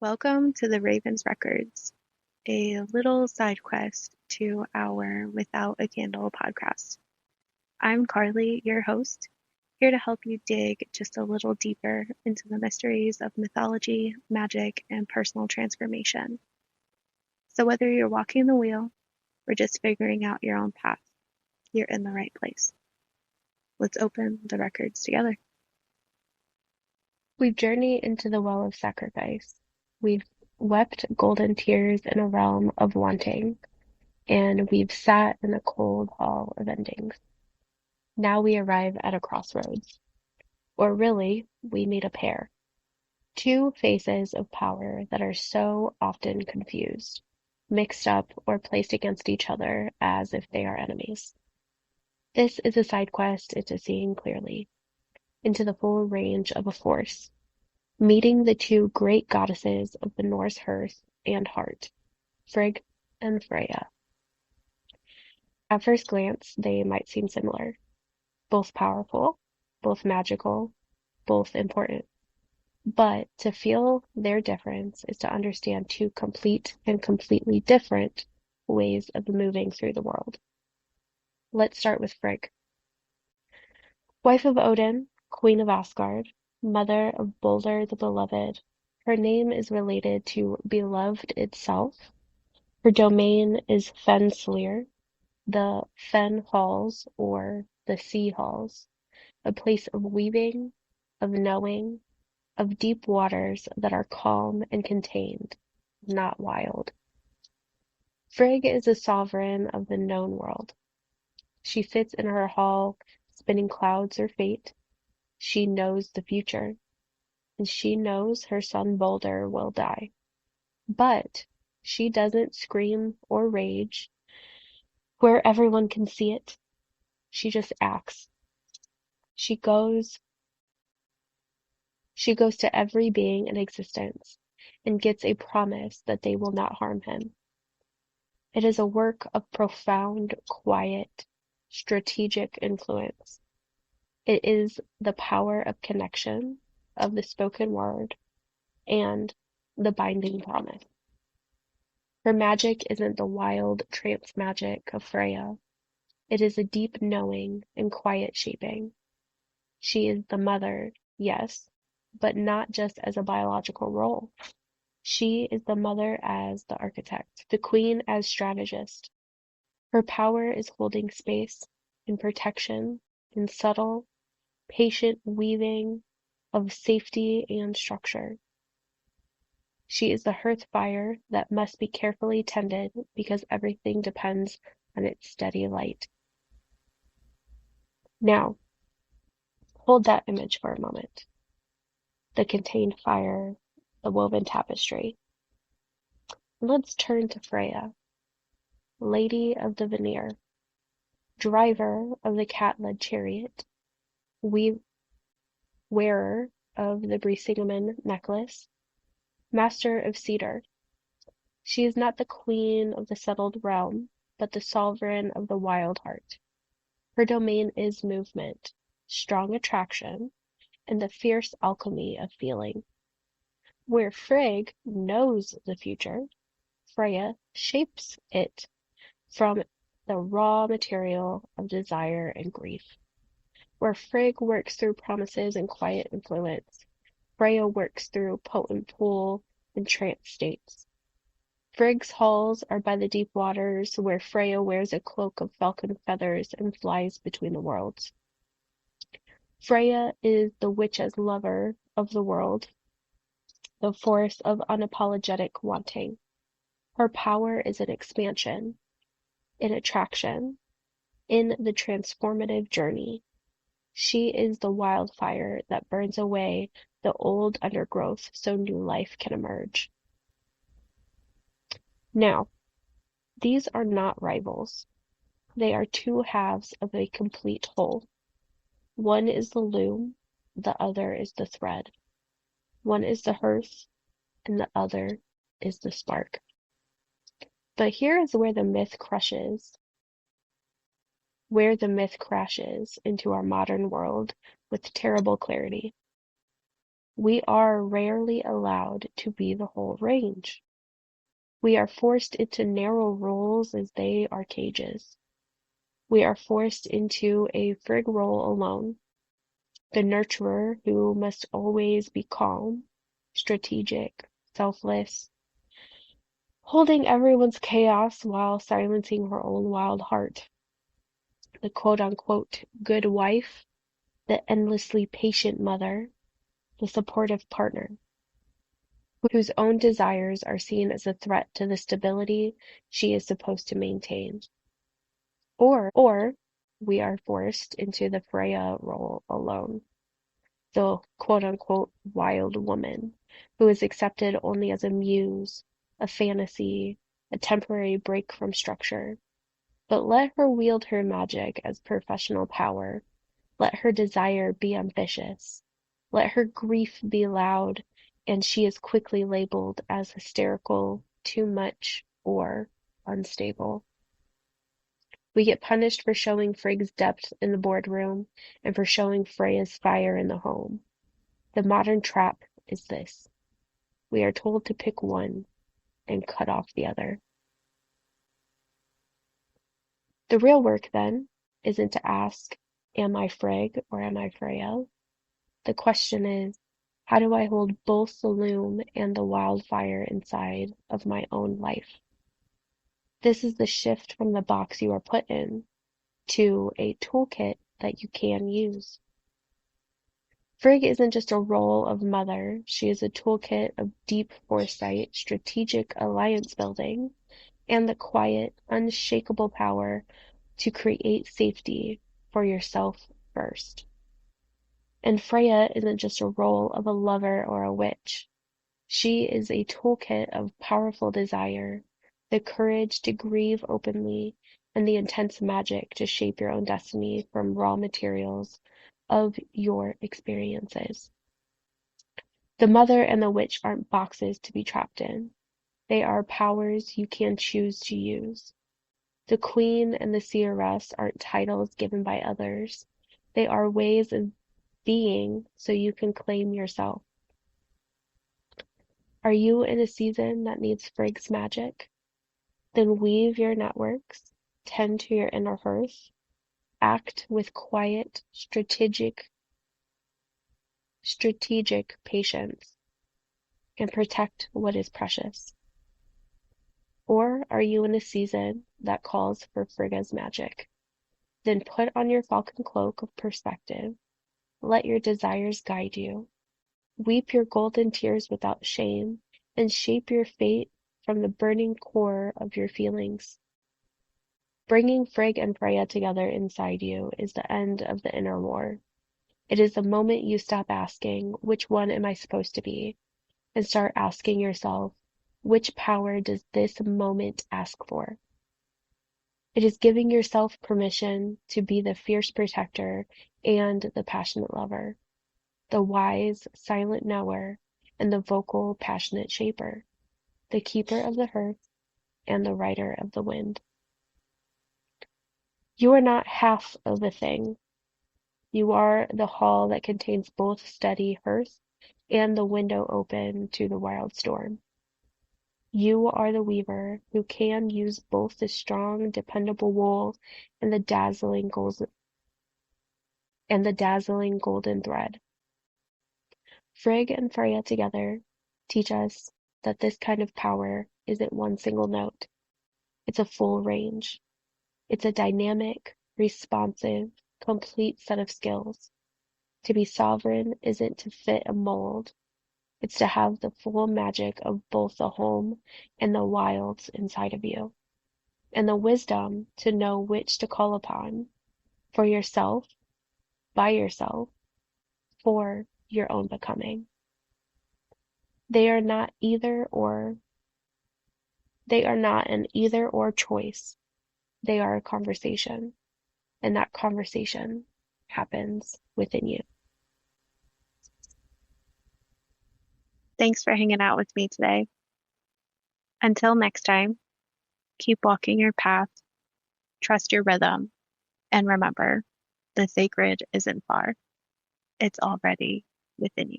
Welcome to the Raven's Records, a little side quest to our Without a Candle podcast. I'm Karlie, your host, here to help you dig just a little deeper into the mysteries of mythology, magic, and personal transformation. So whether you're walking the wheel or just figuring out your own path, you're in the right place. Let's open the records together. We've journeyed into the well of sacrifice. We've wept golden tears in a realm of wanting, and we've sat in a cold hall of endings. Now we arrive at a crossroads. Or really, we meet a pair. Two faces of power that are so often confused, mixed up, or placed against each other as if they are enemies. This is a side quest into seeing clearly, into the full range of a force, meeting the two great goddesses of the Norse hearth and heart, Frigg and Freya. At first glance, they might seem similar, both powerful, both magical, both important. But to feel their difference is to understand two complete and completely different ways of moving through the world. Let's start with Frigg. Wife of Odin, queen of Asgard, mother of Balder the Beloved, her name is related to beloved itself. Her domain is Fenslir, the Fen Halls or the Sea Halls, a place of weaving, of knowing, of deep waters that are calm and contained, not wild. Frigg is a sovereign of the known world. She sits in her hall, spinning clouds or fate. She knows the future, and she knows her son Balder will die. But she doesn't scream or rage where everyone can see it. She just acts. She goes to every being in existence and gets a promise that they will not harm him. It is a work of profound, quiet, strategic influence. It is the power of connection, of the spoken word, and the binding promise. Her magic isn't the wild trance magic of Freya. It is a deep knowing and quiet shaping. She is the mother, yes, but not just as a biological role. She is the mother as the architect, the queen as strategist. Her power is holding space, in protection, in subtle, patient weaving of safety and structure. She is the hearth fire that must be carefully tended because everything depends on its steady light. Now, hold that image for a moment. The contained fire, the woven tapestry. Let's turn to Freya, Lady of the Veneer, driver of the cat-led chariot, wearer of the Brisingamen necklace, master of cedar. She is not the queen of the settled realm, but the sovereign of the wild heart. Her domain is movement, strong attraction, and the fierce alchemy of feeling. Where Frigg knows the future, Freya shapes it from the raw material of desire and grief. Where Frigg works through promises and quiet influence, Freya works through potent pull and trance states. Frigg's halls are by the deep waters, where Freya wears a cloak of falcon feathers and flies between the worlds. Freya is the witch's lover of the world, the force of unapologetic wanting. Her power is in expansion, in attraction, in the transformative journey. She is the wildfire that burns away the old undergrowth so new life can emerge. Now, these are not rivals. They are two halves of a complete whole. One is the loom, the other is the thread. One is the hearth, and the other is the spark. But here is where the myth crashes into our modern world with terrible clarity. We are rarely allowed to be the whole range. We are forced into narrow roles as they are cages. We are forced into a Frigg role alone, the nurturer who must always be calm, strategic, selfless, holding everyone's chaos while silencing her own wild heart. The quote-unquote good wife, the endlessly patient mother, the supportive partner, whose own desires are seen as a threat to the stability she is supposed to maintain. Or we are forced into the Freya role alone, the quote-unquote wild woman, who is accepted only as a muse, a fantasy, a temporary break from structure. But let her wield her magic as professional power. Let her desire be ambitious. Let her grief be loud, and she is quickly labeled as hysterical, too much, or unstable. We get punished for showing Frigg's depth in the boardroom and for showing Freya's fire in the home. The modern trap is this. We are told to pick one and cut off the other. The real work, then, isn't to ask, am I Frigg or am I Freya? The question is, how do I hold both the loom and the wildfire inside of my own life? This is the shift from the box you are put in to a toolkit that you can use. Frigg isn't just a role of mother, she is a toolkit of deep foresight, strategic alliance building, and the quiet, unshakable power to create safety for yourself first. And Freya isn't just a role of a lover or a witch. She is a toolkit of powerful desire, the courage to grieve openly, and the intense magic to shape your own destiny from raw materials of your experiences. The mother and the witch aren't boxes to be trapped in. They are powers you can choose to use. The queen and the seeress aren't titles given by others. They are ways of being so you can claim yourself. Are you in a season that needs Frigg's magic? Then weave your networks, tend to your inner hearth, act with quiet, strategic patience, and protect what is precious. Or are you in a season that calls for Frigga's magic? Then put on your falcon cloak of perspective, let your desires guide you, weep your golden tears without shame, and shape your fate from the burning core of your feelings. Bringing Frigg and Freya together inside you is the end of the inner war. It is the moment you stop asking, which one am I supposed to be? And start asking yourself, which power does this moment ask for? It is giving yourself permission to be the fierce protector and the passionate lover, the wise, silent knower, and the vocal, passionate shaper, the keeper of the hearth and the rider of the wind. You are not half of a thing. You are the hall that contains both steady hearth and the window open to the wild storm. You are the weaver who can use both the strong, dependable wool and the dazzling golden thread. Frigg and Freya together teach us that this kind of power isn't one single note. It's a full range. It's a dynamic, responsive, complete set of skills. To be sovereign isn't to fit a mold. It's to have the full magic of both the home and the wilds inside of you, and the wisdom to know which to call upon for yourself, by yourself, for your own becoming. They are not an either or choice. They are a conversation, and that conversation happens within you. Thanks for hanging out with me today. Until next time, keep walking your path, trust your rhythm, and remember, the sacred isn't far. It's already within you.